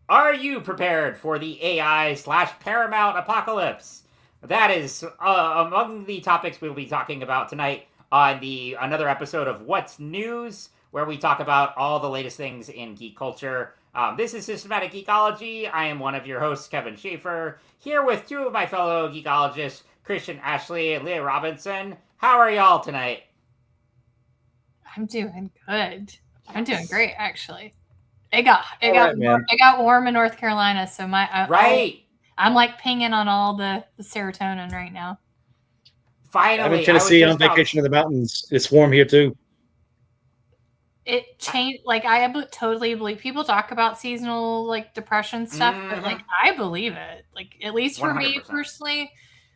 Are you prepared for the AI/Paramount apocalypse? That is among the topics we'll be talking about tonight on another episode of What's News, where we talk about all the latest things in geek culture. This is Systematic Geekology. I am one of your hosts, Kevin Schaefer, here with two of my fellow geekologists, Christian Ashley and Leah Robinson. How are y'all tonight? I'm doing good. I'm doing great, actually. It got warm in North Carolina, so I'm like pinging on all the serotonin right now. Finally, I'm in Tennessee on vacation in the mountains. It's warm here too. It changed. Like I totally believe people talk about seasonal like depression stuff, but like I believe it. Like at least for 100%. Me personally,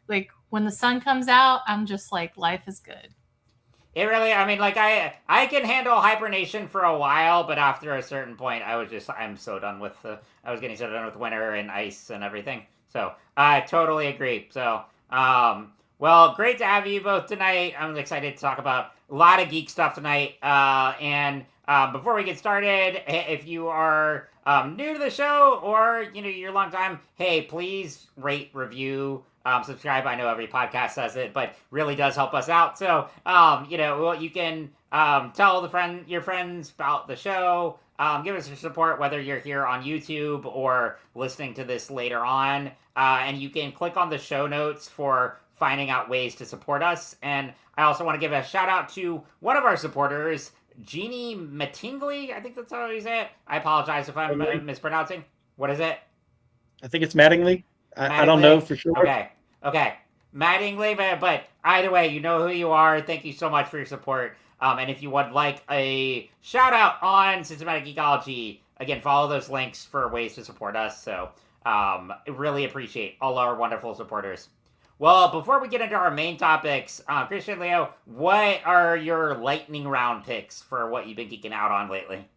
like when the sun comes out, I'm just like life is good. It really, I mean, like I can handle hibernation for a while, but after a certain point, I'm so done with I was getting so done with winter and ice and everything. So I totally agree. So, well, great to have you both tonight. I'm excited to talk about a lot of geek stuff tonight. And before we get started, if you are new to the show or you're a long time, hey, please rate, review. Subscribe. I know every podcast says it, but really does help us out. So, you can tell your friends about the show. Give us your support, whether you're here on YouTube or listening to this later on. And you can click on the show notes for finding out ways to support us. And I also want to give a shout out to one of our supporters, Jeannie Mattingly. I think that's how you say it. I apologize if I'm mispronouncing. What is it? I think it's Mattingly. I don't know for sure. Okay. Mattingly, but either way, you know who you are. Thank you so much for your support. And if you would like a shout out on Systematic Geekology, again, follow those links for ways to support us. So, really appreciate all our wonderful supporters. Well, before we get into our main topics, Christian, Leo, what are your lightning round picks for what you've been geeking out on lately?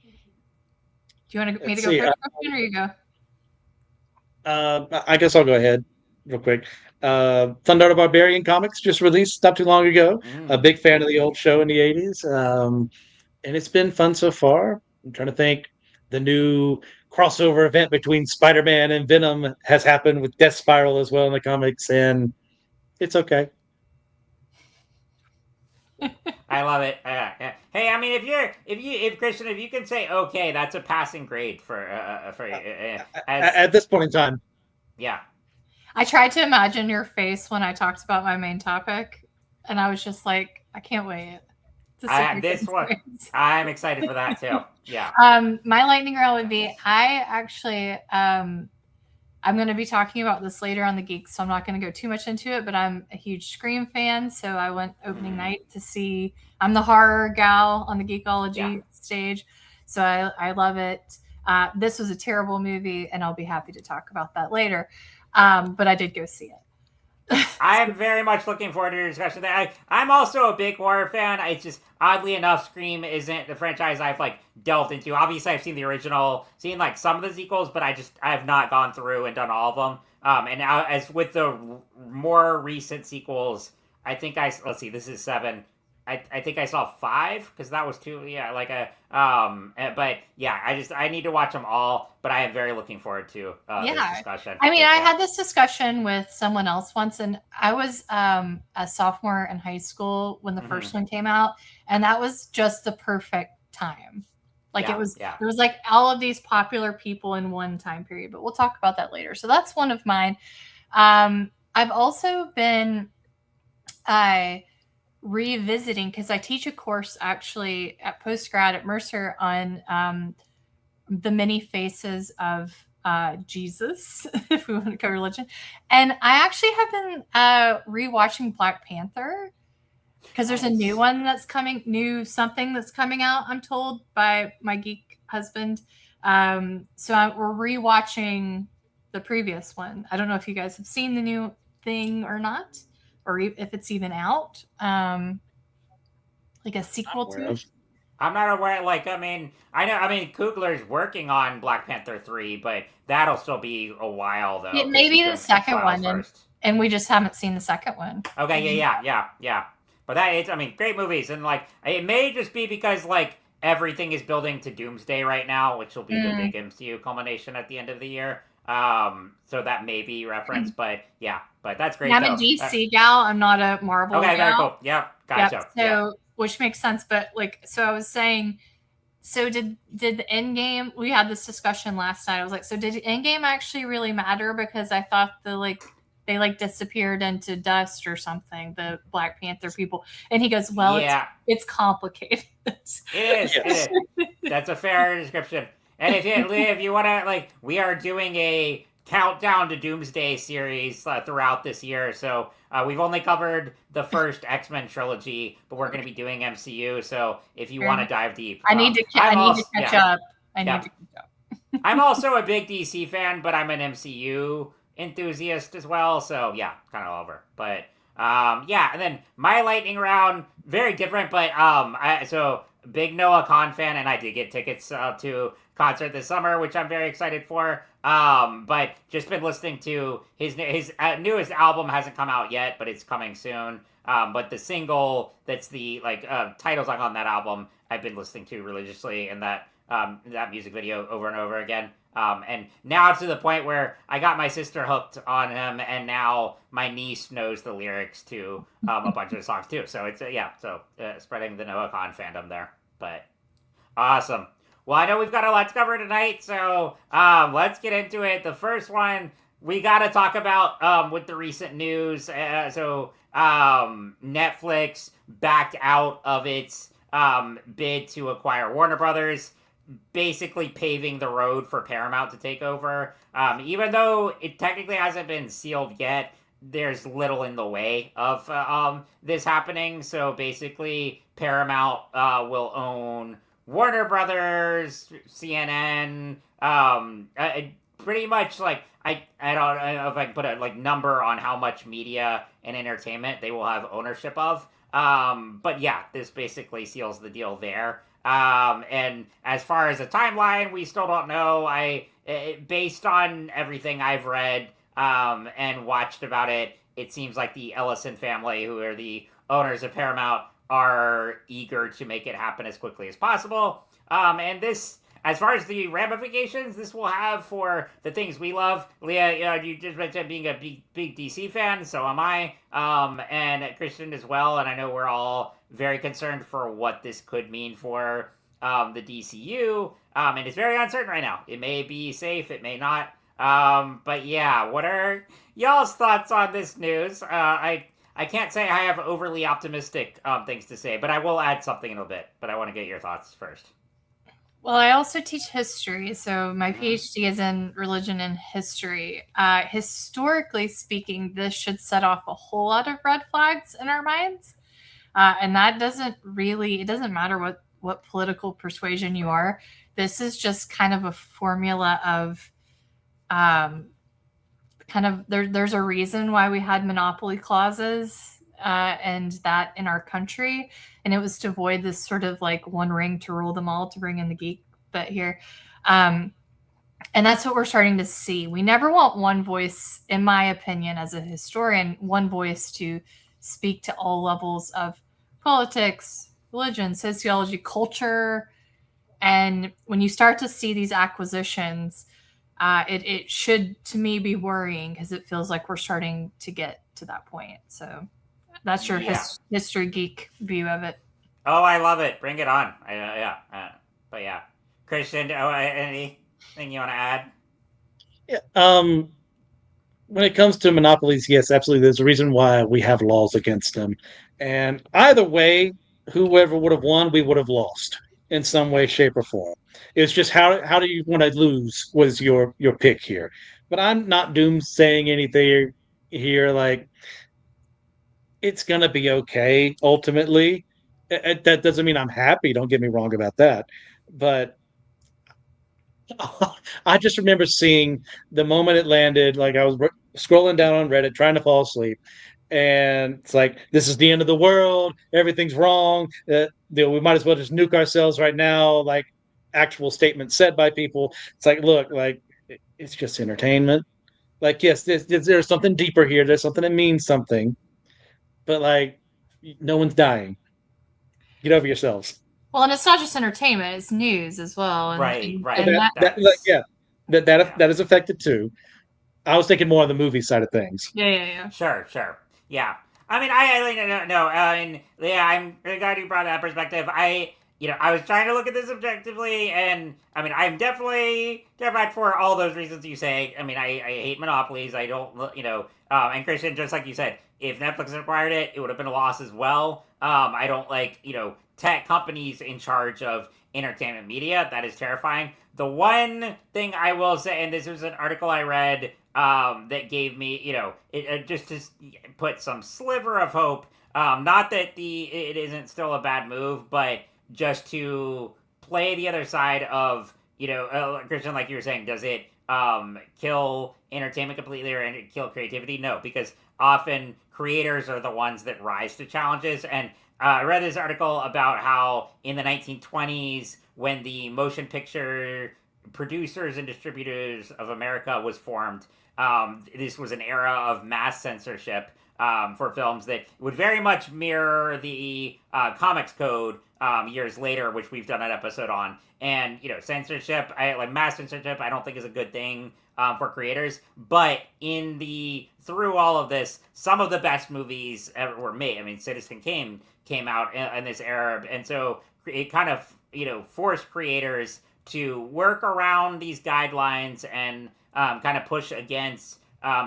Do you want me to go first, Christian, or you go? I guess I'll go ahead real quick. Thunder the Barbarian comics just released not too long ago. A big fan of the old show in the 80s. And it's been fun so far. I'm trying to think. The new crossover event between Spider-Man and Venom has happened with Death Spiral as well in the comics, and it's okay. I love it. Hey, I mean, if Christian, if you can say okay, that's a passing grade for at this point in time. Yeah. I tried to imagine your face when I talked about my main topic, and I was just like, I can't wait. This one, I'm excited for that too. Yeah. My lightning round would be I'm going to be talking about this later on the Geeks, so I'm not going to go too much into it, but I'm a huge Scream fan, so I went opening night to see. I'm the horror gal on the Geekology stage, so I love it. This was a terrible movie, and I'll be happy to talk about that later, but I did go see it. I'm very much looking forward to your discussion. I'm also a big horror fan. It's just, oddly enough, Scream isn't the franchise I've delved into. Obviously, I've seen the original, seen some of the sequels, but I have not gone through and done all of them. And now, as with the more recent sequels, I think let's see, this is 7. I think I saw 5 because that was 2. Yeah, but yeah, I need to watch them all. But I am very looking forward to this discussion. I mean, I had this discussion with someone else once, and I was a sophomore in high school when the first one came out, and that was just the perfect time. There was all of these popular people in one time period. But we'll talk about that later. So that's one of mine. I've also been revisiting, because I teach a course actually at postgrad at Mercer on the many faces of Jesus, if we want to cover religion. And I actually have been rewatching Black Panther, because there's a new one that's coming, something that's coming out, I'm told, by my geek husband. So we're rewatching the previous one. I don't know if you guys have seen the new thing or not, or if it's even out, like a sequel to it. I'm not aware. I mean, Coogler's working on Black Panther 3, but that'll still be a while though. It may be the second one, and we just haven't seen the second one. Okay, yeah. But great movies, and it may just be because everything is building to Doomsday right now, which will be the big MCU culmination at the end of the year. So that may be referenced, but yeah, but that's great. I'm though. a DC gal. I'm not a Marvel Okay, very gal. cool. Yep, Yep. gotcha. So, Yeah. which makes sense. But like, so I was saying, so did the Endgame? We had this discussion last night. I was like, so did Endgame actually really matter? Because I thought they like disappeared into dust or something. The Black Panther people, and he goes, well, Yeah, it's complicated. it is. It Yes. is. That's a fair description. And if you want to, like, we are doing a countdown to Doomsday series throughout this year. So we've only covered the first X-Men trilogy, but we're going to be doing MCU. So if you want to dive deep, I need to I'm I need also, to catch yeah, up. I yeah. need to catch up. I'm also a big DC fan, but I'm an MCU enthusiast as well. So yeah, kind of over. But yeah, and then my lightning round, very different, but so big Noah Khan fan, and I did get tickets to concert this summer, which I'm very excited for. But just been listening to his newest album hasn't come out yet, but it's coming soon. But the single that's the title song on that album, I've been listening to religiously, and that music video over and over again. And now to the point where I got my sister hooked on him, and now my niece knows the lyrics to a bunch of the songs too. So it's spreading the Noah Khan fandom there. But awesome. Well, I know we've got a lot to cover tonight, so let's get into it. The first one we got to talk about with the recent news. Netflix backed out of its bid to acquire Warner Brothers, basically paving the road for Paramount to take over. Even though it technically hasn't been sealed yet, there's little in the way of this happening. So basically, Paramount will own Warner Brothers, CNN, pretty much like I don't know if I can put a number on how much media and entertainment they will have ownership of. But yeah, this basically seals the deal there. And as far as a timeline, we still don't know. Based on everything I've read and watched about it, it seems like the Ellison family, who are the owners of Paramount, are eager to make it happen as quickly as possible. And this, as far as the ramifications this will have for the things we love, Leah, you just mentioned being a big DC fan, so am I, and Christian as well. And I know we're all very concerned for what this could mean for the DCU, and it's very uncertain right now. It may be safe, it may not. But yeah, what are y'all's thoughts on this news? I can't say I have overly optimistic things to say, but I will add something in a bit. But I want to get your thoughts first. Well, I also teach history, so my PhD is in religion and history. Historically speaking, this should set off a whole lot of red flags in our minds, and that doesn't really. It doesn't matter what political persuasion you are. This is just kind of a formula of, kind of there's a reason why we had monopoly clauses and that in our country, and it was to avoid this sort of like one ring to rule them all, to bring in the geek bit here. And that's what we're starting to see. We never want one voice, in my opinion, as a historian, one voice to speak to all levels of politics, religion, sociology, culture. And when you start to see these acquisitions, it should, to me, be worrying, because it feels like we're starting to get to that point. So that's your history geek view of it. Oh, I love it. Bring it on. But yeah. Christian, anything you want to add? Yeah. When it comes to monopolies, yes, absolutely. There's a reason why we have laws against them. And either way, whoever would have won, we would have lost in some way, shape, or form. It's just how do you want to lose was your pick here. But I'm not doomsaying anything here. Like, it's gonna be okay ultimately. That doesn't mean I'm happy. Don't get me wrong about that. But I just remember seeing the moment it landed. Like, I was scrolling down on Reddit trying to fall asleep, and it's like, this is the end of the world. Everything's wrong. We might as well just nuke ourselves right now. Like, actual statements said by people. It's like, look, like, it's just entertainment. Like, yes, there's something deeper here. There's something that means something. But like, no one's dying. Get over yourselves. Well, and it's not just entertainment; it's news as well, Right, and, right. and that, That is affected too. I was thinking more on the movie side of things. yeah. Sure, sure. Yeah. I mean, I no, and yeah, I'm glad you brought that perspective. I was trying to look at this objectively, and I mean, I'm definitely terrified for all those reasons you say. I mean, I hate monopolies. I don't, and Christian, just like you said, if Netflix acquired it, it would have been a loss as well. I don't like, tech companies in charge of entertainment media. That is terrifying. The one thing I will say, and this was an article I read that gave me, just to put some sliver of hope. Not that it isn't still a bad move, but just to play the other side of, Christian, like you were saying, does it kill entertainment completely or kill creativity? No, because often creators are the ones that rise to challenges. And I read this article about how in the 1920s, when the Motion Picture Producers and Distributors of America was formed, this was an era of mass censorship for films that would very much mirror the comics code years later, which we've done an episode on. And censorship, like mass censorship, I don't think is a good thing for creators. But through all of this, some of the best movies ever were made. I mean, Citizen Kane came out in this era, and so it kind of forced creators to work around these guidelines and kind of push against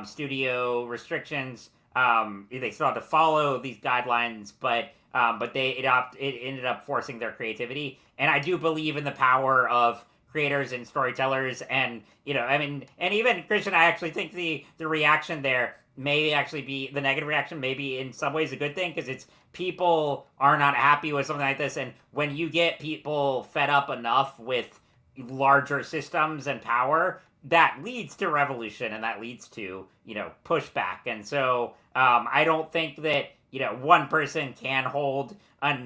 studio restrictions. They still have to follow these guidelines, but it ended up forcing their creativity. And I do believe in the power of creators and storytellers, and and even Christian, I actually think the reaction there may actually be the negative reaction, maybe in some ways a good thing, because it's people are not happy with something like this, and when you get people fed up enough with larger systems and power, that leads to revolution, and that leads to pushback. And so I don't think that one person can hold a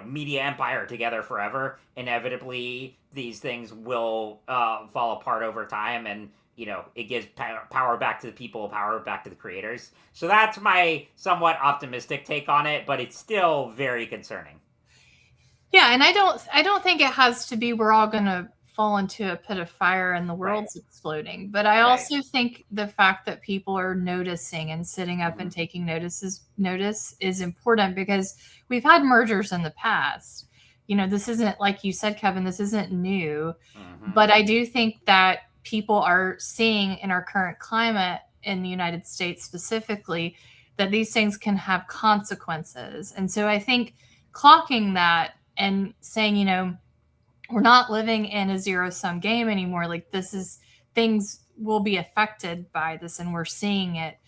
media empire together forever. Inevitably, these things will fall apart over time, and it gives power back to the people, power back to the creators. So that's my somewhat optimistic take on it, but it's still very concerning. Yeah, and I don't think it has to be we're all going to fall into a pit of fire and the world's exploding. But I also think the fact that people are noticing and sitting up and taking notice is important, because we've had mergers in the past. This isn't, like you said, Kevin, this isn't new. But I do think that people are seeing in our current climate in the United States specifically that these things can have consequences. And so I think clocking that and saying, we're not living in a zero-sum game anymore. Like, things will be affected by this, and we're seeing it,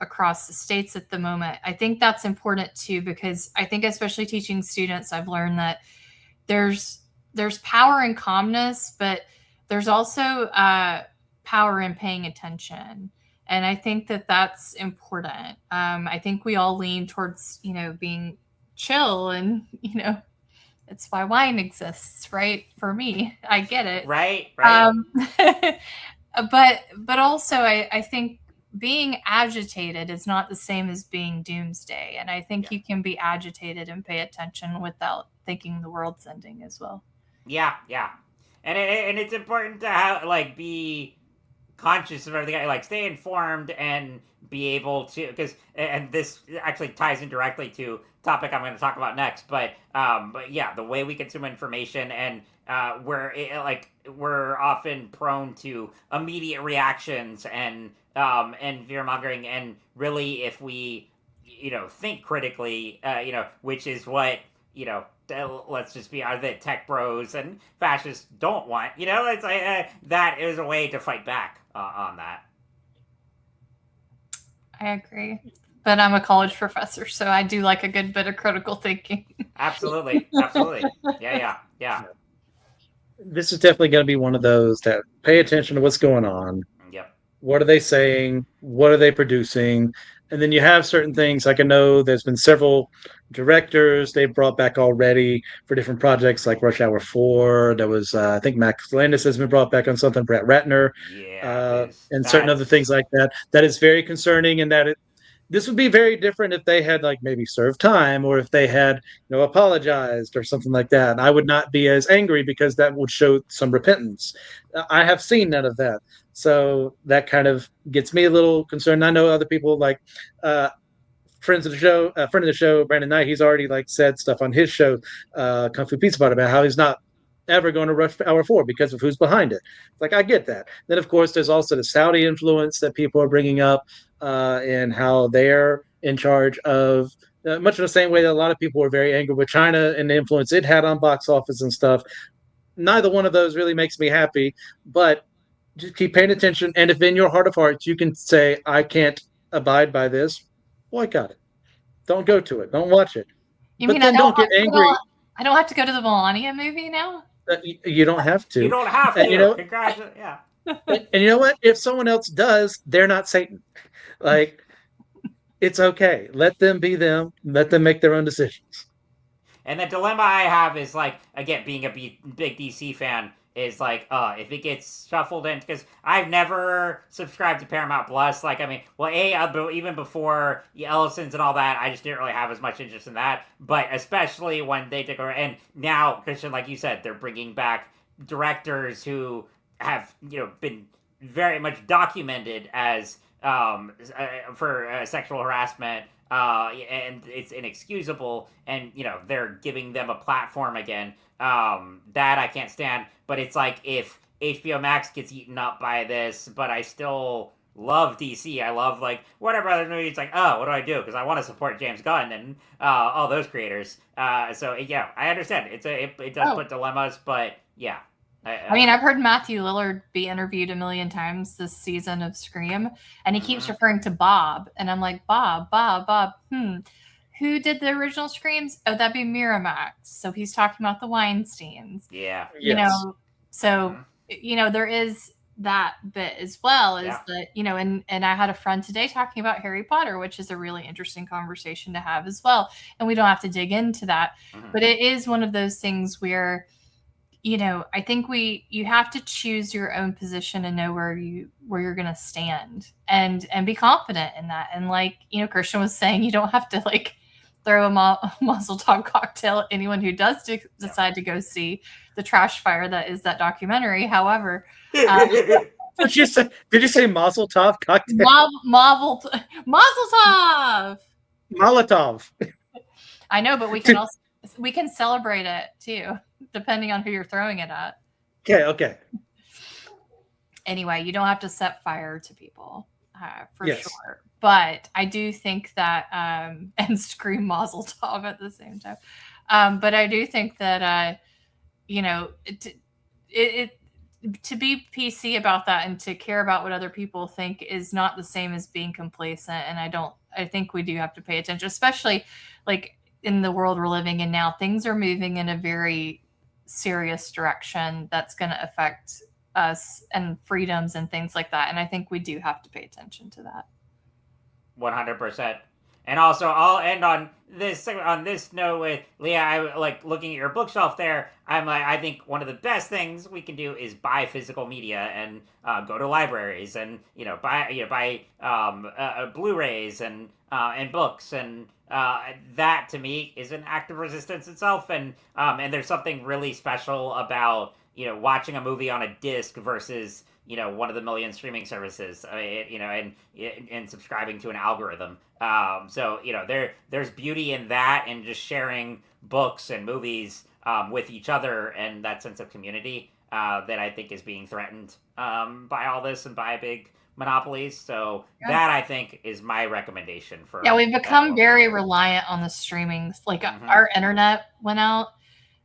across the states at the moment. I think that's important too, because I think, especially teaching students, I've learned that there's power in calmness, but there's also power in paying attention. And I think that that's important. I think we all lean towards, being chill, and, it's why wine exists, right? For me, I get it. Right. But also I think being agitated is not the same as being doomsday. And I think you can be agitated and pay attention without thinking the world's ending as well. Yeah. And it's important to be conscious of everything, stay informed and be able to, and this actually ties in directly to topic I'm going to talk about next, but yeah, the way we consume information, and we're often prone to immediate reactions and fear mongering, and really, if we think critically, which is what let's just be honest, that tech bros and fascists don't want. It's that is a way to fight back on that. I agree, but I'm a college professor, so I do like a good bit of critical thinking. Absolutely. Yeah. This is definitely going to be one of those that pay attention to what's going on. Yep. What are they saying? What are they producing? And then you have certain things, like I know there's been several directors they've brought back already for different projects, like Rush Hour 4. There was, I think Max Landis has been brought back on something, Brett Ratner, and certain other things like that. That is very concerning, and that This would be very different if they had like maybe served time or if they had apologized or something like that. And I would not be as angry because that would show some repentance. I have seen none of that, so that kind of gets me a little concerned. I know other people like uh, friends of the show, a friend of the show, Brandon Knight. He's already like said stuff on his show, Kung Fu Pizza, about how he's not ever going to rush Hour 4 because of who's behind it. Like, I get that. Then, of course, there's also the Saudi influence that people are bringing up, and how they're in charge of, much in the same way that a lot of people were very angry with China and the influence it had on box office and stuff. Neither one of those really makes me happy, but just keep paying attention. And if in your heart of hearts you can say, I can't abide by this, boycott it. Don't go to it. Don't watch it. You But mean then don't get angry. I don't have to go to the Melania movie now? You don't have to. You don't have to. And Congratulations. Yeah. and you know what? If someone else does, they're not Satan. Like, it's okay. Let them be them. Let them make their own decisions. And the dilemma I have is like, again, being a big DC fan, is like, if it gets shuffled in, because I've never subscribed to Paramount Plus. Like, I mean, well, even before the Ellisons and all that, I just didn't really have as much interest in that. But especially when they took over, and now, Christian, like you said, they're bringing back directors who have, been very much documented as for sexual harassment, and it's inexcusable, and they're giving them a platform again. That I can't stand. But it's like, if HBO Max gets eaten up by this, but I still love DC. I love like Warner Brothers movies. It's like, oh, what do I do? Because I want to support James Gunn and all those creators. So yeah, I understand. It does put dilemmas, but yeah. I mean, I've heard Matthew Lillard be interviewed a million times this season of Scream, and he keeps referring to Bob, and I'm like, Bob. Who did the original Screams? Oh, that'd be Miramax. So he's talking about the Weinsteins. Yeah. So there is that bit as well, is that, and I had a friend today talking about Harry Potter, which is a really interesting conversation to have as well. And we don't have to dig into that, but it is one of those things where, I think you have to choose your own position and know where you're going to stand and be confident in that. And like, Christian was saying, you don't have to like throw a Mazel Tov cocktail at anyone who does decide to go see the trash fire that is that documentary. However, did you say Mazel Tov cocktail? Mazel Tov. Molotov. I know, but we can celebrate it too, depending on who you're throwing it at. Okay. Anyway, you don't have to set fire to people, for sure. But I do think that, and scream Mazel Tov at the same time. But I do think that, to be PC about that and to care about what other people think is not the same as being complacent. And I think we do have to pay attention, especially like in the world we're living in now. Things are moving in a very serious direction that's going to affect us and freedoms and things like that. And I think we do have to pay attention to that. 100%. And also, I'll end on this note with Leah. I like looking at your bookshelf there. I'm like, I think one of the best things we can do is buy physical media and go to libraries and buy Blu-rays and books, and that to me is an act of resistance itself. And there's something really special about watching a movie on a disc versus one of the million streaming services, and subscribing to an algorithm. So there's beauty in that, and just sharing books and movies with each other, and that sense of community that I think is being threatened by all this and by big monopolies. So that, I think, is my recommendation for. Yeah, we've become very reliant on the streaming. Like our internet went out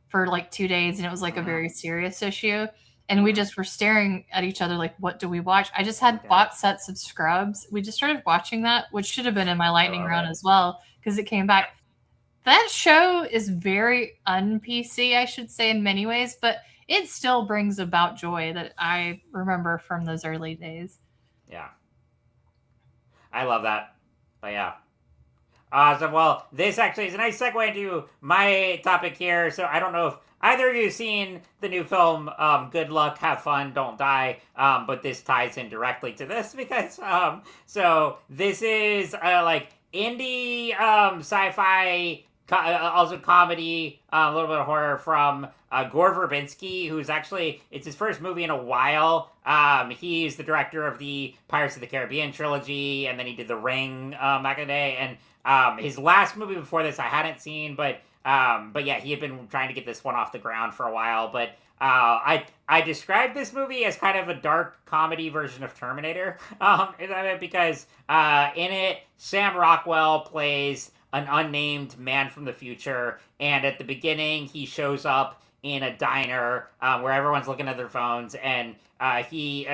for like 2 days, and it was like a very serious issue. And we just were staring at each other like, what do we watch? I just had bought sets of Scrubs. We just started watching that, which should have been in my lightning round as well, because it came back. That show is very un-PC, I should say, in many ways, but it still brings about joy that I remember from those early days. Yeah. I love that. But yeah. Awesome. Well, this actually is a nice segue into my topic here. So I don't know if either of you have seen the new film, Good Luck, Have Fun, Don't Die, but this ties in directly to this because, so this is like indie sci-fi, also comedy, a little bit of horror from Gore Verbinski, who's actually, it's his first movie in a while. He's the director of the Pirates of the Caribbean trilogy, and then he did The Ring back in the day. And his last movie before this I hadn't seen, but yeah, he had been trying to get this one off the ground for a while. But I described this movie as kind of a dark comedy version of Terminator, because in it Sam Rockwell plays an unnamed man from the future, and at the beginning he shows up in a diner where everyone's looking at their phones, and he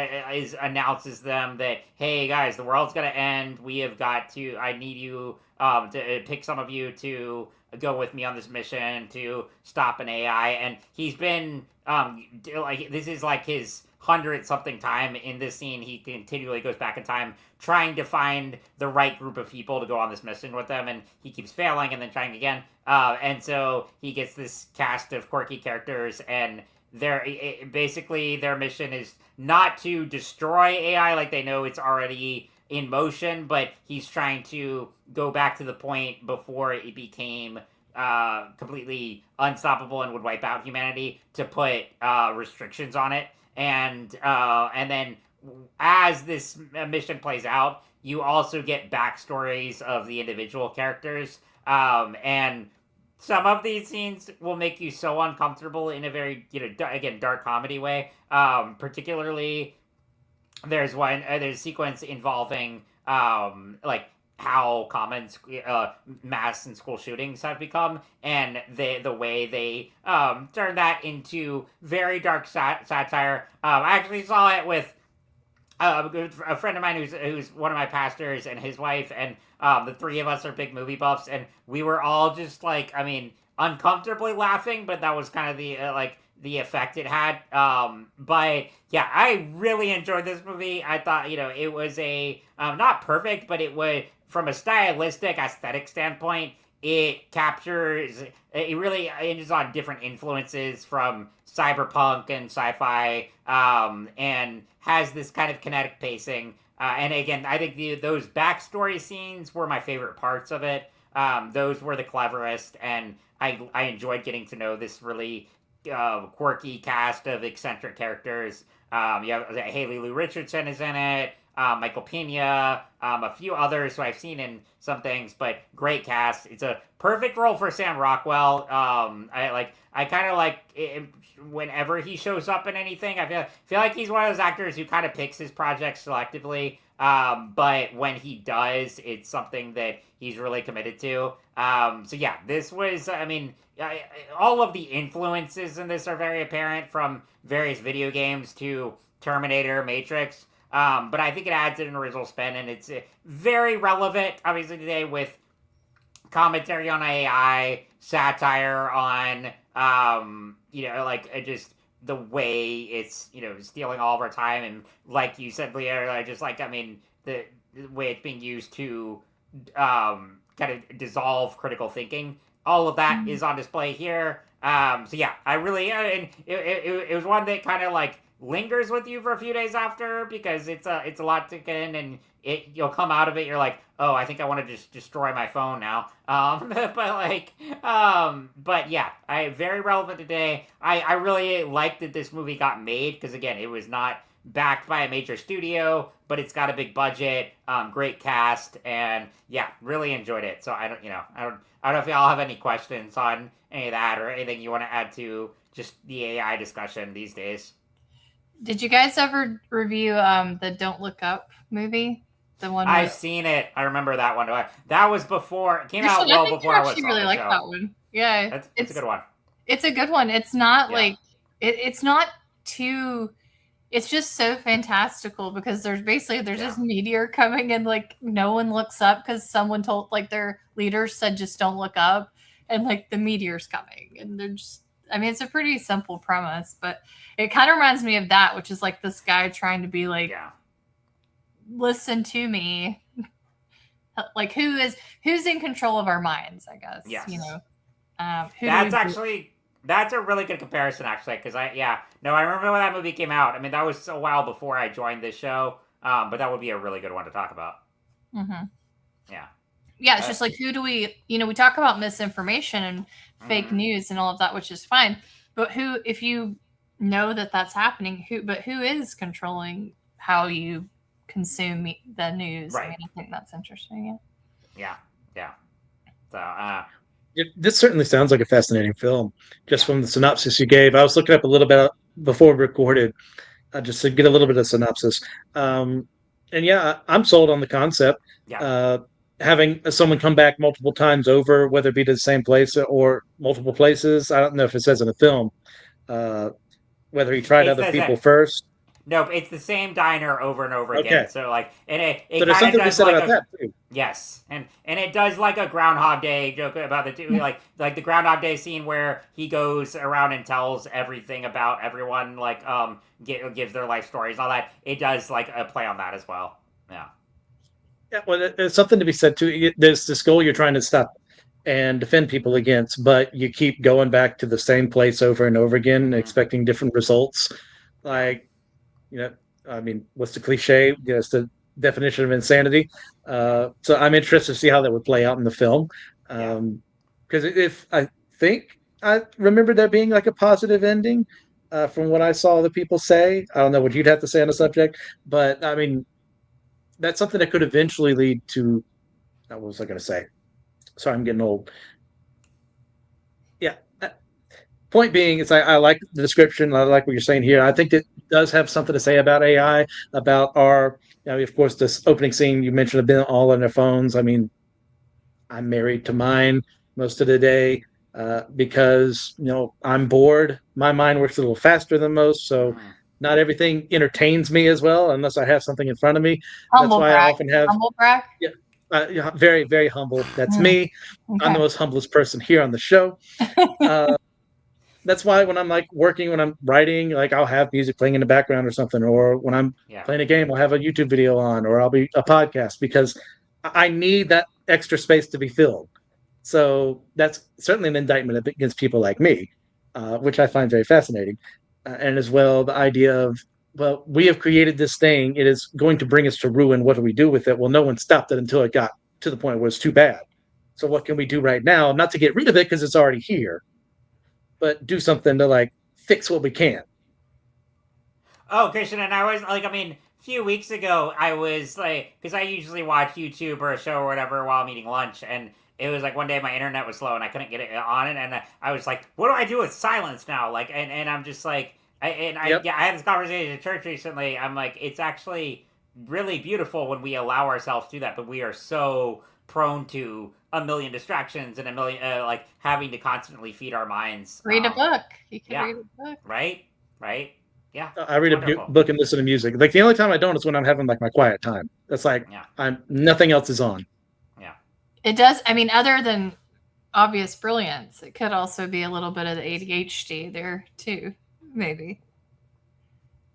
announces them that, hey guys, the world's gonna end. We have got to. I need you to pick some of you to go with me on this mission to stop an AI. And he's been like, this is like his 100-something time in this scene. He continually goes back in time trying to find the right group of people to go on this mission with them, and he keeps failing and then trying again. And so he gets this cast of quirky characters, and basically their mission is not to destroy AI, like they know it's already in motion, but he's trying to go back to the point before it became completely unstoppable and would wipe out humanity, to put restrictions on it. And then as this mission plays out, you also get backstories of the individual characters, and some of these scenes will make you so uncomfortable in a very, again, dark comedy way. Particularly, there's a sequence involving like how common mass and school shootings have become, and the way they turn that into very dark satire. I actually saw it with a friend of mine who's one of my pastors and his wife, and the three of us are big movie buffs, and we were all just like, I mean, uncomfortably laughing, but that was kind of the effect it had. But yeah, I really enjoyed this movie. I thought, it was a not perfect, but it was, from a stylistic aesthetic standpoint, it really hinges on different influences from cyberpunk and sci-fi, and has this kind of kinetic pacing. And again, I think those backstory scenes were my favorite parts of it. Those were the cleverest, and I enjoyed getting to know this really quirky cast of eccentric characters. You have Haley Lou Richardson is in it, Michael Pena, a few others who I've seen in some things, but great cast. It's a perfect role for Sam Rockwell. I kind of like it, whenever he shows up in anything. I feel like he's one of those actors who kind of picks his projects selectively, but when he does, it's something that he's really committed to. So yeah, this was, I mean, all of the influences in this are very apparent, from various video games to Terminator, Matrix. But I think it adds an original spin, and it's very relevant, obviously, today, with commentary on AI, satire on, just the way it's, stealing all of our time. And like you said, Leah, the way it's being used to kind of dissolve critical thinking. All of that is on display here. So yeah, I really, and it was one that kind of like lingers with you for a few days after, because it's a lot to get in, and you'll come out of it, you're like, oh, I think I want to just destroy my phone now. But yeah, very relevant today. I really like that this movie got made, because again, it was not backed by a major studio, but it's got a big budget, great cast, and yeah, really enjoyed it. So I don't know if y'all have any questions on any of that, or anything you want to add to just the AI discussion these days. Did you guys ever review the Don't Look Up movie? The one I've seen it. I remember that one. That was before it came out. Well, before I was. I really like that one. Yeah, it's a good one. It's a good one. It's not like it's not too. It's just so fantastical, because there's this meteor coming, and like no one looks up because someone told, like, their leader said just don't look up, and like the meteor's coming, and they're just. I mean, it's a pretty simple premise, but it kind of reminds me of that, which is like this guy trying to be like, listen to me. like who's in control of our minds, I guess. Yes. You know, that's a really good comparison, actually, because I remember when that movie came out. I mean, that was a while before I joined this show, but that would be a really good one to talk about. Mm-hmm. Yeah. Yeah, it's just like, who do we, we talk about misinformation and fake news and all of that, which is fine. But who, if you know that that's happening, who is controlling how you consume the news? Right. I mean, I think that's interesting. Yeah. So, this certainly sounds like a fascinating film, just from the synopsis you gave. I was looking up a little bit before we recorded, just to get a little bit of synopsis. And yeah, I'm sold on the concept. Yeah. Having someone come back multiple times over, whether it be to the same place or multiple places. I don't know if it says in the film, whether he tried other people first. Nope, it's the same diner over and over again. So like, and it so there's something to be said about that too. Yes, and it does like a Groundhog Day joke about the two, like the Groundhog Day scene where he goes around and tells everything about everyone, like gives their life stories, all that. It does like a play on that as well. Yeah. Yeah, well, there's something to be said too. There's this goal you're trying to stop and defend people against, but you keep going back to the same place over and over again, expecting different results. Like, I mean, what's the cliche? It's the definition of insanity. So I'm interested to see how that would play out in the film. Because if I think I remember there being like a positive ending from what I saw the people say. I don't know what you'd have to say on the subject, but I mean, that's something that could eventually lead to. What was I going to say? Sorry, I'm getting old. Yeah. Point being, it's I like the description. I like what you're saying here. I think it does have something to say about AI, about our, of course, this opening scene you mentioned have been all on their phones. I mean, I'm married to mine most of the day because, I'm bored. My mind works a little faster than most. So not everything entertains me as well unless I have something in front of me. Humble That's why brag. I often have. Humble brag? Yeah. Very, very humble. That's me. Okay. I'm the most humblest person here on the show. That's why when I'm like working, when I'm writing, like I'll have music playing in the background or something, or when I'm playing a game, I'll have a YouTube video on, or I'll be a podcast because I need that extra space to be filled. So that's certainly an indictment against people like me, which I find very fascinating. And as well, the idea of, well, we have created this thing. It is going to bring us to ruin. What do we do with it? Well, no one stopped it until it got to the point where it's too bad. So what can we do right now? Not to get rid of it because it's already here, but do something to like fix what we can. Oh, Christian, and I was like, a few weeks ago, I was like, because I usually watch YouTube or a show or whatever while I'm eating lunch, and it was like one day my internet was slow and I couldn't get it on it, and I was like, what do I do with silence now? Like, and I'm just like, I had this conversation at church recently. I'm like, it's actually really beautiful when we allow ourselves to do that, but we are so prone to a million distractions and a million like having to constantly feed our minds. Read a book. You can read a book. Right. Yeah. I read a book and listen to music. Like the only time I don't is when I'm having like my quiet time. That's like nothing else is on. Yeah. It does. I mean, other than obvious brilliance, it could also be a little bit of the ADHD there too, maybe.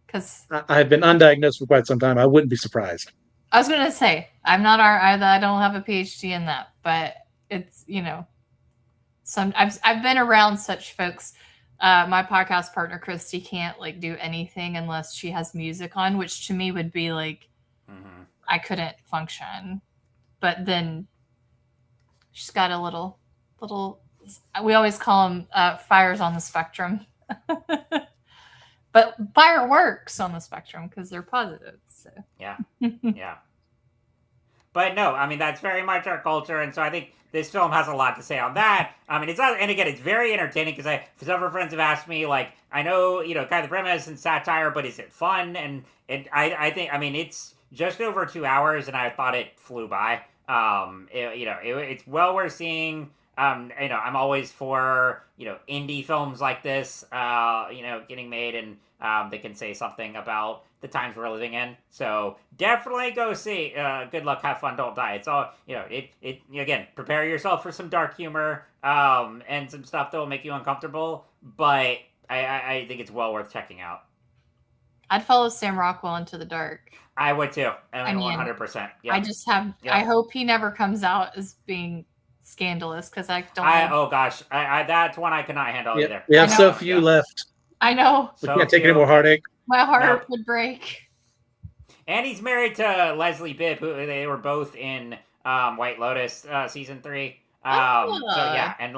Because I've been undiagnosed for quite some time. I wouldn't be surprised. I was going to say, I don't have a PhD in that, but it's, I've been around such folks. My podcast partner, Christy, can't like do anything unless she has music on, which to me would be like, I couldn't function. But then she's got a little, we always call them fires on the spectrum. But fireworks on the spectrum because they're positive. So. Yeah. But no, that's very much our culture, and so I think this film has a lot to say on that. It's not, and again, it's very entertaining because several friends have asked me, like, I know, kind of the premise and satire, but is it fun? And I think, it's just over 2 hours, and I thought it flew by. It's well worth seeing. I'm always for, indie films like this, getting made and they can say something about the times we're living in. So definitely go see. Good luck, have fun, don't die. It's all, again, prepare yourself for some dark humor and some stuff that will make you uncomfortable. But I think it's well worth checking out. I'd follow Sam Rockwell into the dark. I would too. I mean, mean, 100%. I Yep. just have. Yep. I hope he never comes out as being scandalous because I don't. Oh gosh, that's one I cannot handle either. We have I so know. few left. I know. We So can't take few. any more heartache. My heart Nope. would break. And he's married to Leslie Bibb, who they were both in White Lotus season 3. So yeah, and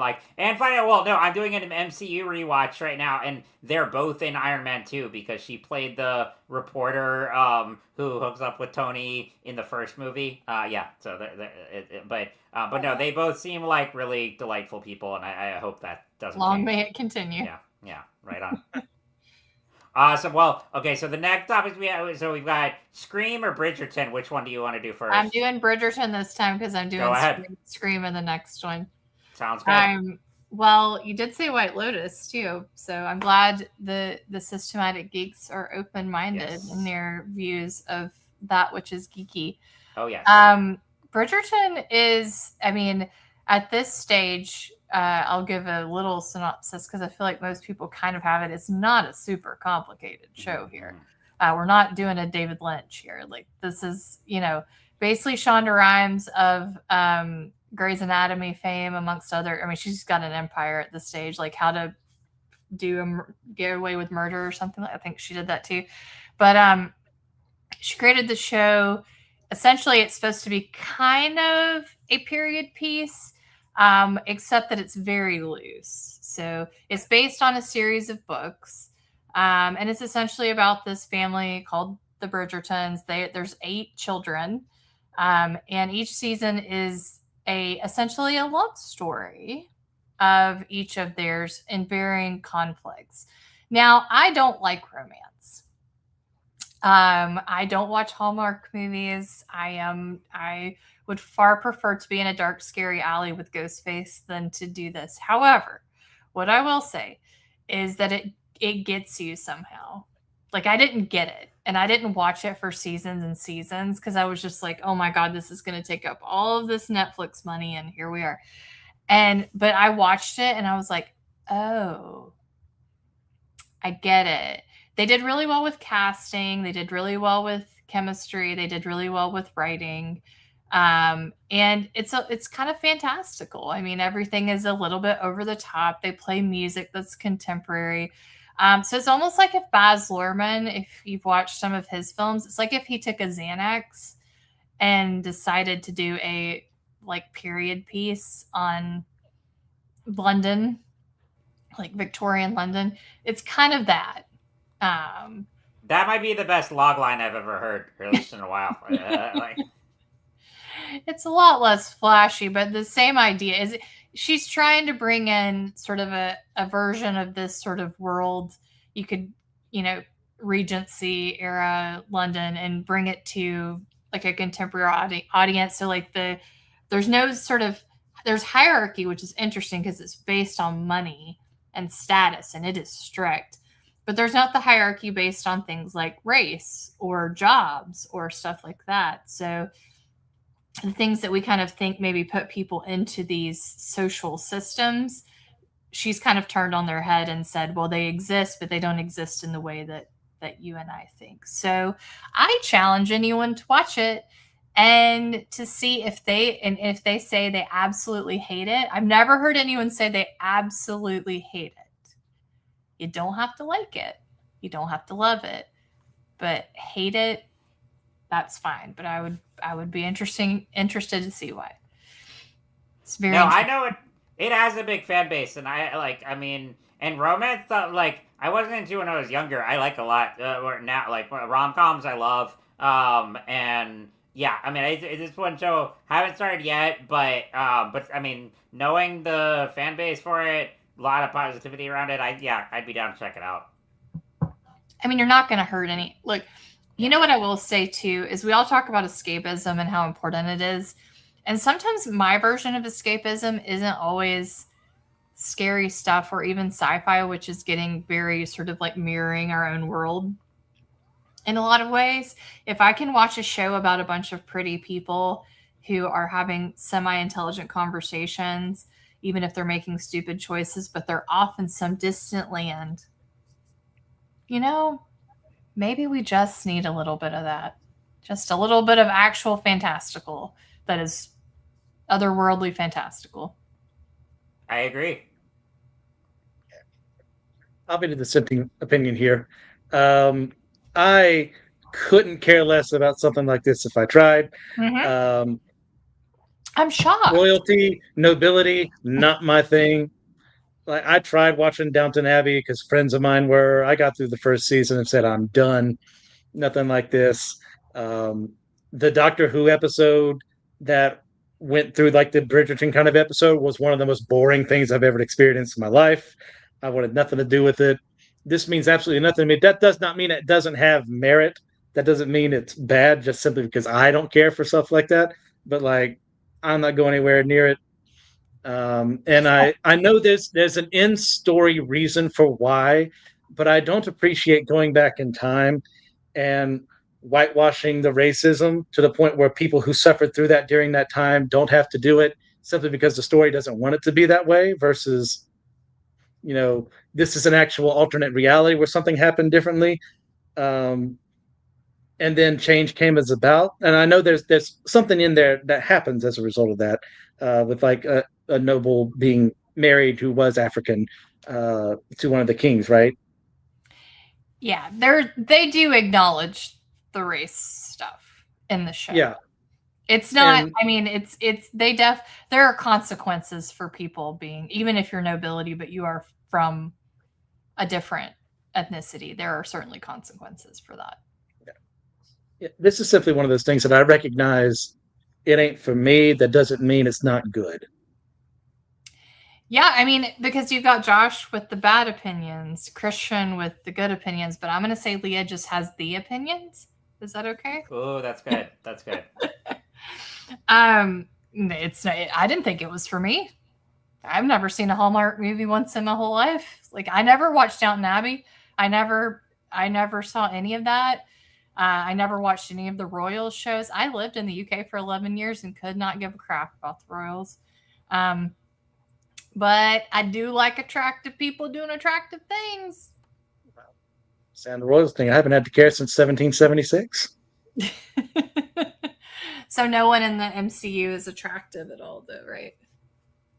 find out. Well, no, I'm doing an MCU rewatch right now, and they're both in Iron Man 2 because she played the reporter who hooks up with Tony in the first movie. Yeah, so but no, they both seem like really delightful people, and I hope that doesn't Long change. may it continue. Yeah, right on. Awesome. Well, okay, so the next topics we've got Scream or Bridgerton. Which one do you want to do first? I'm doing Bridgerton this time because I'm doing Scream in the next one. Sounds good. Well, you did say White Lotus too, so I'm glad the systematic geeks are open-minded in their views of that which is geeky. Oh yes. Bridgerton is, I mean, at this stage, I'll give a little synopsis because I feel like most people kind of have it. It's not a super complicated show here. We're not doing a David Lynch here. Like, this is, basically Shonda Rhimes of Grey's Anatomy fame, amongst other. I mean, she's got an empire at this stage, like how to get away with murder or something. I think she did that too. But she created the show. Essentially, it's supposed to be kind of a period piece, except that it's very loose. So it's based on a series of books, and it's essentially about this family called the Bridgertons. There's 8 children, and each season is essentially a love story of each of theirs in varying conflicts. Now, I don't like romance. I don't watch Hallmark movies. I would far prefer to be in a dark, scary alley with Ghostface than to do this. However, what I will say is that it gets you somehow. Like, I didn't get it, and I didn't watch it for seasons and seasons because I was just like, oh my God, this is going to take up all of this Netflix money, and here we are. But I watched it, and I was like, oh, I get it. They did really well with casting. They did really well with chemistry. They did really well with writing. And it's kind of fantastical. I mean, everything is a little bit over the top. They play music that's contemporary. So it's almost like if Baz Luhrmann, if you've watched some of his films, it's like if he took a Xanax and decided to do a period piece on London, like Victorian London. It's kind of that. That might be the best logline I've ever heard, or at least in a while. It's a lot less flashy, but the same idea is she's trying to bring in sort of a version of this sort of world. You could, Regency era London, and bring it to like a contemporary audience. So there's no there's hierarchy, which is interesting because it's based on money and status, and it is strict. But there's not the hierarchy based on things like race or jobs or stuff like that. So the things that we kind of think maybe put people into these social systems, she's kind of turned on their head and said, well, they exist, but they don't exist in the way that you and I think. So I challenge anyone to watch it and to see if they say they absolutely hate it. I've never heard anyone say they absolutely hate it. You don't have to like it. You don't have to love it. But hate it, that's fine. But I would be interested to see why. It's very I know it has a big fan base, and and romance I wasn't into when I was younger. I like a lot now, like rom-coms I love. And yeah, I mean, this one show haven't started yet, but I mean, knowing the fan base for it, a lot of positivity around it. I'd be down to check it out. I mean, you're not going to hurt any. Look, you know what I will say too is we all talk about escapism and how important it is, and sometimes my version of escapism isn't always scary stuff or even sci-fi, which is getting very sort of like mirroring our own world in a lot of ways. If I can watch a show about a bunch of pretty people who are having semi-intelligent conversations, even if they're making stupid choices, but they're off in some distant land, maybe we just need a little bit of that. Just a little bit of actual fantastical that is otherworldly fantastical. I agree. I'll be the dissenting opinion here. I couldn't care less about something like this if I tried. Mm-hmm. I'm shocked. Royalty, nobility, not my thing. Like I tried watching Downton Abbey because friends of mine were. I got through the first season and said, I'm done. Nothing like this. Um, the Doctor Who episode that went through like the Bridgerton kind of episode was one of the most boring things I've ever experienced in my life. I wanted nothing to do with it. This means absolutely nothing to me. That does not mean it doesn't have merit. That doesn't mean it's bad just simply because I don't care for stuff like that. But like, I'm not going anywhere near it. And I know there's an in story reason for why, but I don't appreciate going back in time and whitewashing the racism to the point where people who suffered through that during that time don't have to do it simply because the story doesn't want it to be that way versus this is an actual alternate reality where something happened differently. And then change came as about, and I know there's something in there that happens as a result of that, with like a noble being married who was African to one of the kings, right? Yeah, they do acknowledge the race stuff in the show. Yeah, it's not. I mean, there are consequences for people being, even if you're nobility, but you are from a different ethnicity. There are certainly consequences for that. This is simply one of those things that I recognize it ain't for me. That doesn't mean it's not good. Yeah, I mean, because you've got Josh with the bad opinions, Christian with the good opinions, but I'm going to say Leah just has the opinions. Is that okay? Oh, that's good. That's good. It's not, I didn't think it was for me. I've never seen a Hallmark movie once in my whole life. Like I never watched Downton Abbey. I never saw any of that. I never watched any of the Royal shows. I lived in the UK for 11 years and could not give a crap about the Royals. But I do like attractive people doing attractive things. And the Royals thing, I haven't had to care since 1776. So no one in the MCU is attractive at all, though, right?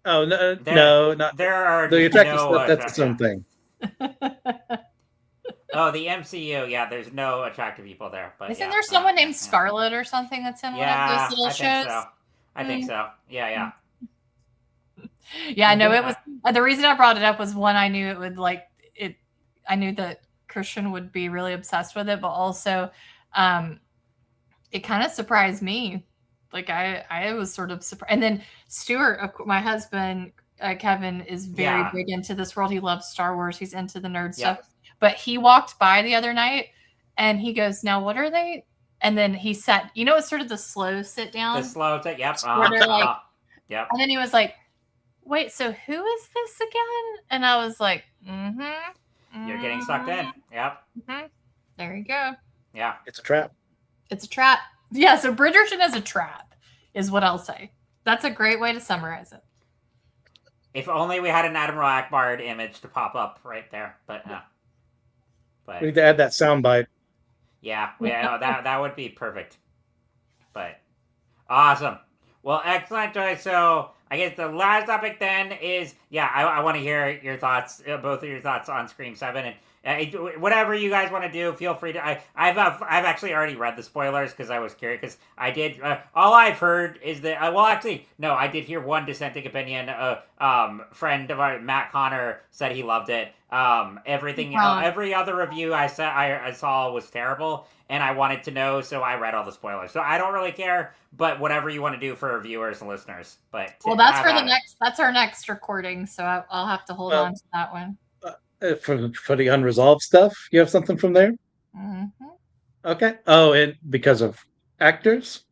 Oh no, not there are the attractive stuff. That's its own thing. Oh, the MCU, yeah, there's no attractive people there. But isn't there someone named Scarlet or something that's in one of those little shows? I think so. Yeah. Yeah, I know it was. The reason I brought it up was one, I knew it would like it. I knew that Christian would be really obsessed with it, but also, it kind of surprised me. Like I was sort of surprised. And then Stuart, my husband, Kevin, is very big into this world. He loves Star Wars. He's into the nerd stuff. But he walked by the other night and he goes, "Now, what are they?" And then he sat, it's sort of the slow sit down. The slow sit, yep. Yep. And then he was like, "Wait, so who is this again?" And I was like, You're getting sucked in. Yep. Mm-hmm. There you go. Yeah. It's a trap. It's a trap. Yeah, so Bridgerton is a trap, is what I'll say. That's a great way to summarize it. If only we had an Admiral Akbar image to pop up right there, but no. But we need to add that soundbite. Yeah, that would be perfect. But awesome. Well, excellent, Joy. So I guess the last topic then is I want to hear your thoughts, both of your thoughts on Scream 7, and whatever you guys want to do, feel free to. I've actually already read the spoilers because I was curious. Because I did. All I've heard is that. I did hear one dissenting opinion. Friend of ours, Matt Connor, said he loved it. Everything, every other review I saw was terrible, and I wanted to know, so I read all the spoilers. So I don't really care, but whatever you want to do for viewers and listeners. But that's for the next. That's our next recording, so I'll have to hold on to that one. For the unresolved stuff, you have something from there? Mm-hmm. Okay. Oh, and because of actors?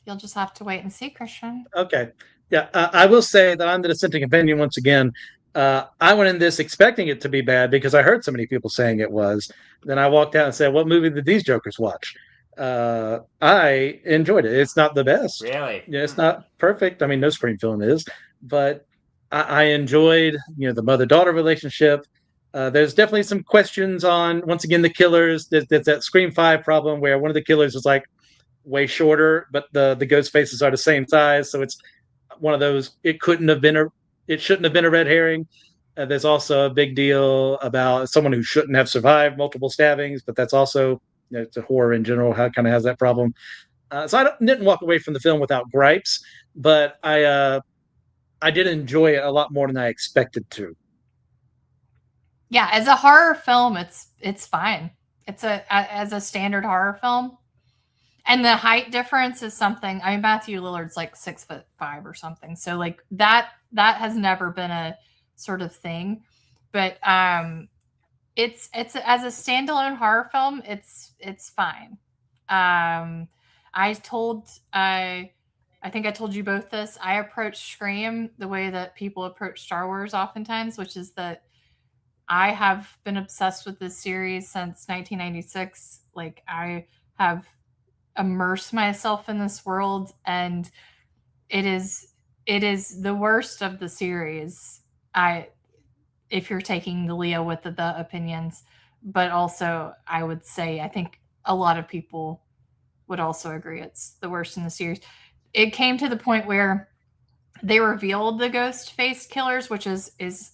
You'll just have to wait and see, Christian. Okay. Yeah, I will say that I'm the dissenting opinion once again. I went in this expecting it to be bad because I heard so many people saying it was. Then I walked out and said, "What movie did these jokers watch?" I enjoyed it. It's not the best. Really? Yeah, it's not perfect. I mean, no Scream film is, but I enjoyed, the mother-daughter relationship. There's definitely some questions on, once again, the killers. There's that Scream 5 problem where one of the killers is like way shorter, but the ghost faces are the same size. So it's one of those, it shouldn't have been a red herring. There's also a big deal about someone who shouldn't have survived multiple stabbings, but that's also, it's a horror in general, how it kind of has that problem. So didn't walk away from the film without gripes, but I did enjoy it a lot more than I expected to. Yeah, as a horror film, it's fine. It's as a standard horror film. And the height difference is something. I mean, Matthew Lillard's like 6'5" or something. So like that has never been a sort of thing. But it's as a standalone horror film, it's fine. I think I told you both this. I approach Scream the way that people approach Star Wars oftentimes, which is that I have been obsessed with this series since 1996. Like I have immersed myself in this world, and it is the worst of the series. If you're taking the Leah with the opinions, but also I would say I think a lot of people would also agree it's the worst in the series. It came to the point where they revealed the ghost face killers, which is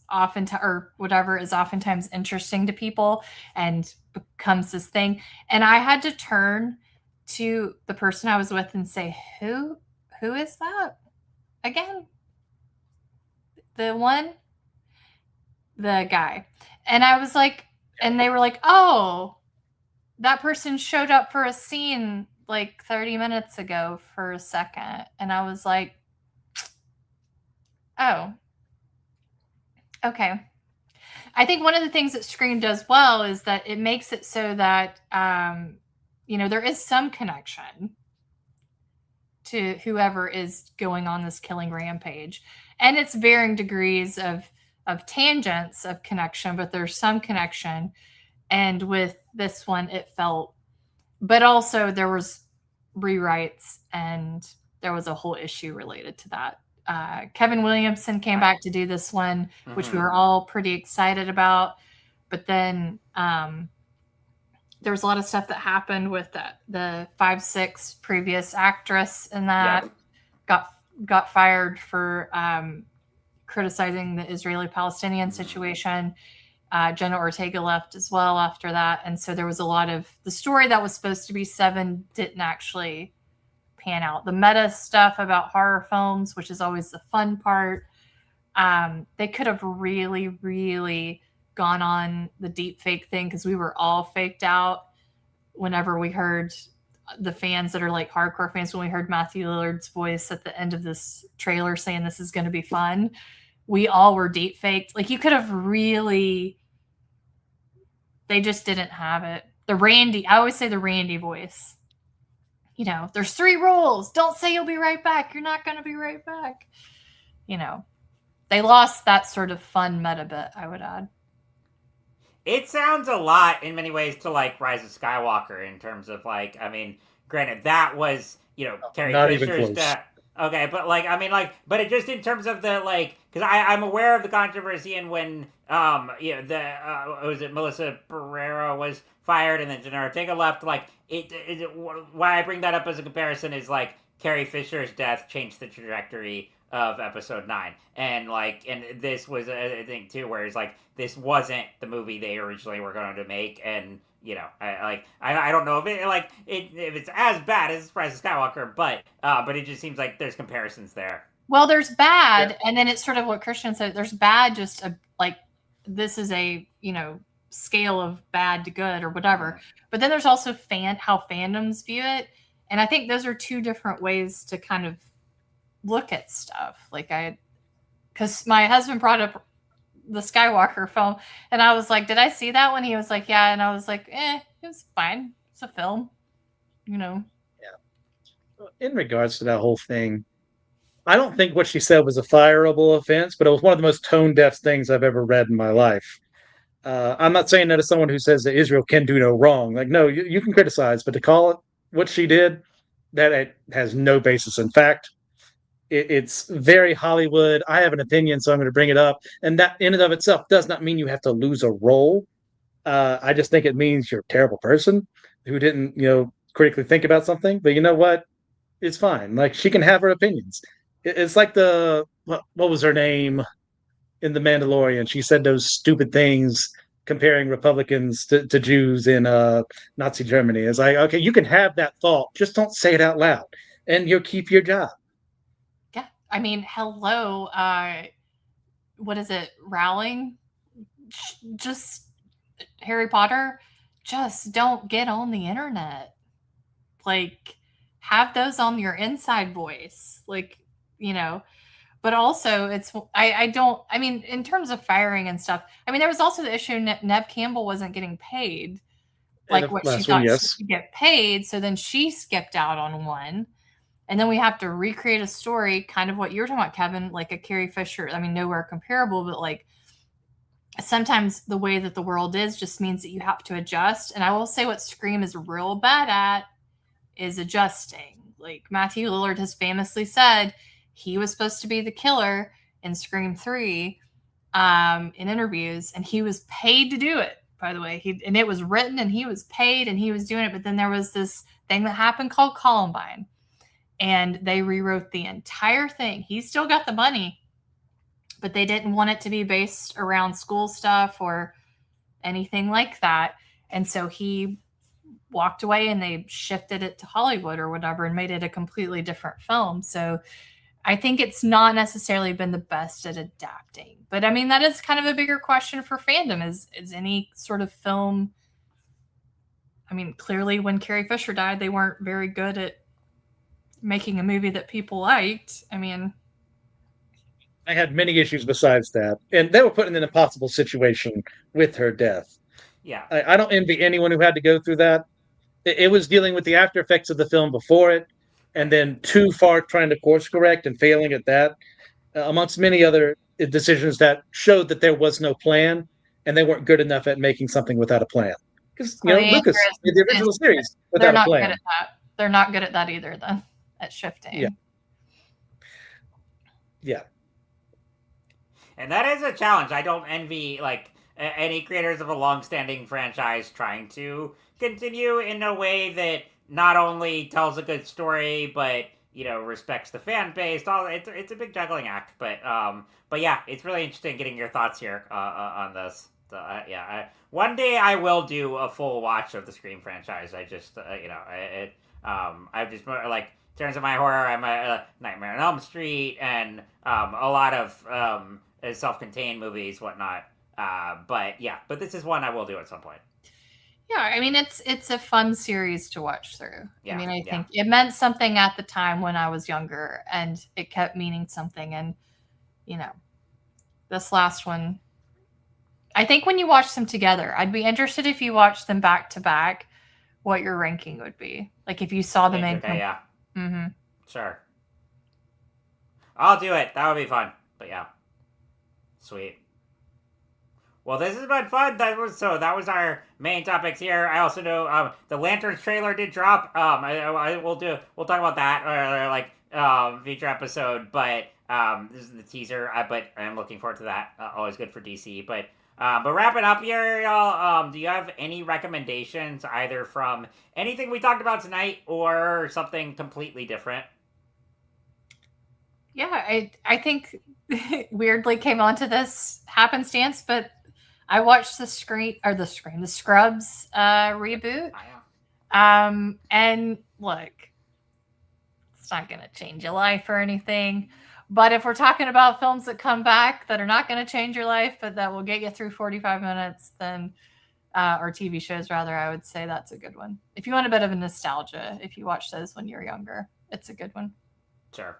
often or whatever is oftentimes interesting to people and becomes this thing. And I had to turn to the person I was with and say, who is that again? The guy. And I was like, and they were like, oh, that person showed up for a scene like 30 minutes ago for a second. And I was like, oh, okay. I think one of the things that Scream does well is that it makes it so that, there is some connection to whoever is going on this killing rampage. And it's varying degrees of tangents of connection, but there's some connection. And with this one, it felt, but also there was rewrites and there was a whole issue related to that. Kevin Williamson came back to do this one, which we were all pretty excited about. But then there was a lot of stuff that happened with the 5/6 previous actress in that got fired for criticizing the Israeli-Palestinian situation. Jenna Ortega left as well after that. And so there was a lot of the story that was supposed to be VII didn't actually pan out. The meta stuff about horror films, which is always the fun part, they could have really, really gone on the deep fake thing because we were all faked out whenever we heard the fans that are like hardcore fans, when we heard Matthew Lillard's voice at the end of this trailer saying this is going to be fun, we all were deep faked. Like you could have really, they just didn't have it. I always say the Randy voice. There's 3 rules. Don't say you'll be right back. You're not going to be right back. They lost that sort of fun meta bit, I would add. It sounds a lot in many ways to like Rise of Skywalker in terms of like, I mean, granted that was, Carrie Fisher's death. Okay, but but it just in terms of the like, because I'm aware of the controversy and when was it Melissa Barrera was fired and then Jenna Ortega left. Like why I bring that up as a comparison is like Carrie Fisher's death changed the trajectory of episode 9, and this was a thing too, where it's like this wasn't the movie they originally were going to make, and I don't know if if it's as bad as Rise of Skywalker, but it just seems like there's comparisons there. Well, there's bad, and then it's sort of what Christian said. There's bad, just this is a scale of bad to good or whatever. But then there's also how fandoms view it, and I think those are 2 different ways to kind of look at stuff. Because my husband brought up the Skywalker film, and I was like, "Did I see that one?" He was like, "Yeah," and I was like, it was fine. It's a film, Yeah. In regards to that whole thing, I don't think what she said was a fireable offense, but it was one of the most tone-deaf things I've ever read in my life. I'm not saying that as someone who says that Israel can do no wrong. Like, no, you can criticize, but to call it what she did, that it has no basis in fact. It's very Hollywood. I have an opinion, so I'm going to bring it up. And that in and of itself does not mean you have to lose a role. I just think it means you're a terrible person who didn't, critically think about something. But you know what? It's fine. Like she can have her opinions. It's like what was her name in The Mandalorian? She said those stupid things comparing Republicans to Jews in Nazi Germany. It's like, okay, you can have that thought, just don't say it out loud, and you'll keep your job. Yeah, I mean, hello. What is it? Rowling? Just Harry Potter. Just don't get on the internet. Like, have those on your inside voice. Like, but also I mean, in terms of firing and stuff, I mean, there was also the issue Nev Campbell wasn't getting paid like what she thought she should get paid. So then she skipped out on one. And then we have to recreate a story, kind of what you're talking about, Kevin, like a Carrie Fisher. I mean, nowhere comparable, but like sometimes the way that the world is just means that you have to adjust. And I will say what Scream is real bad at is adjusting. Like Matthew Lillard has famously said, he was supposed to be the killer in Scream 3 in interviews, and he was paid to do it, by the way. And it was written, and he was paid, and he was doing it. But then there was this thing that happened called Columbine, and they rewrote the entire thing. He still got the money, but they didn't want it to be based around school stuff or anything like that. And so he walked away, and they shifted it to Hollywood or whatever and made it a completely different film. So I think it's not necessarily been the best at adapting. But I mean, that is kind of a bigger question for fandom is any sort of film. I mean, clearly when Carrie Fisher died, they weren't very good at making a movie that people liked. I mean, I had many issues besides that. And they were put in an impossible situation with her death. Yeah. I don't envy anyone who had to go through that. It was dealing with the after effects of the film before it, and then too far trying to course correct and failing at that, amongst many other decisions that showed that there was no plan and they weren't good enough at making something without a plan. Because Lucas did the original series without a plan. They're not good at that either, then, at shifting. Yeah. Yeah. And that is a challenge. I don't envy any creators of a long-standing franchise trying to continue in a way that not only tells a good story, but respects the fan base. It's a big juggling act, but yeah, it's really interesting getting your thoughts here on this. One day I will do a full watch of the Scream franchise. I just I've just in terms of my horror, I'm a Nightmare on Elm Street and a lot of self-contained movies, whatnot. But this is one I will do at some point. Yeah, I mean, it's a fun series to watch through. Yeah, I mean, I think it meant something at the time when I was younger, and it kept meaning something. And, this last one, I think when you watch them together, I'd be interested if you watched them back to back, what your ranking would be. Like if you saw them in... Yeah. Mm-hmm. Sure. I'll do it. That would be fun. But yeah. Sweet. Well, this has been fun. That was our main topics here. I also know the Lanterns trailer did drop. We'll talk about that future episode. But this is the teaser. But I'm looking forward to that. Always good for DC. But wrapping up here, y'all. Do you have any recommendations either from anything we talked about tonight or something completely different? Yeah, I think weirdly came onto this happenstance, but I watched the Scrubs reboot. And look, it's not going to change your life or anything. But if we're talking about films that come back that are not going to change your life, but that will get you through 45 minutes, then, or TV shows rather, I would say that's a good one. If you want a bit of a nostalgia, if you watch those when you're younger, it's a good one. Sure.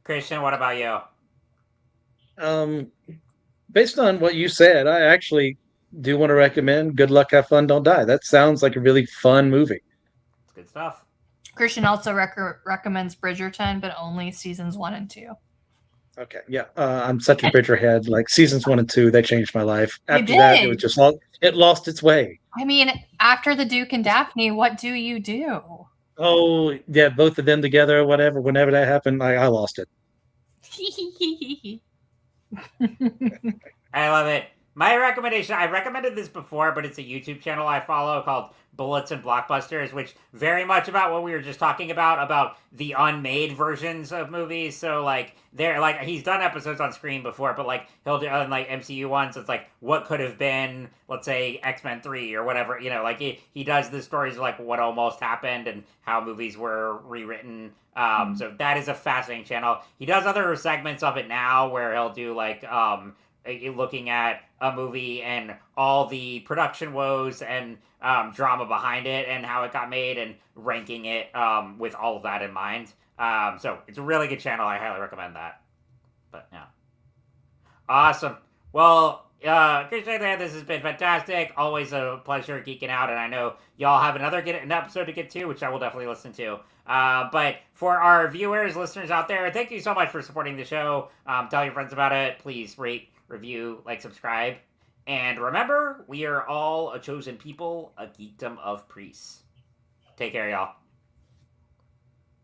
Christian, what about you? Based on what you said, I actually do want to recommend Good Luck, Have Fun, Don't Die. That sounds like a really fun movie. It's good stuff. Christian also recommends Bridgerton, but only seasons 1 and 2. Okay, yeah. I'm such a Bridgerhead. Like seasons 1 and 2, they changed my life. After that, it was just it lost its way. I mean, after the Duke and Daphne, what do you do? Oh yeah, both of them together or whatever. Whenever that happened, I lost it. I love it. My recommendation, I recommended this before, but it's a YouTube channel I follow called Bullets and Blockbusters, which very much about what we were just talking about the unmade versions of movies. So like they're like he's done episodes on screen before, but like he'll do on like MCU ones, it's like what could have been, let's say X-Men 3 or whatever, like he does the stories of like what almost happened and how movies were rewritten. So that is a fascinating channel. He does other segments of it now where he'll do like looking at a movie and all the production woes and drama behind it and how it got made and ranking it with all of that in mind. So it's a really good channel. I highly recommend that. But yeah, awesome. Well, appreciate that. This has been fantastic. Always a pleasure geeking out, and I know y'all have an episode to get to, which I will definitely listen to. But for our viewers, listeners out there, thank you so much for supporting the show. Tell your friends about it. Please rate, review, like, subscribe. And remember, we are all a chosen people, a geekdom of priests. Take care, y'all.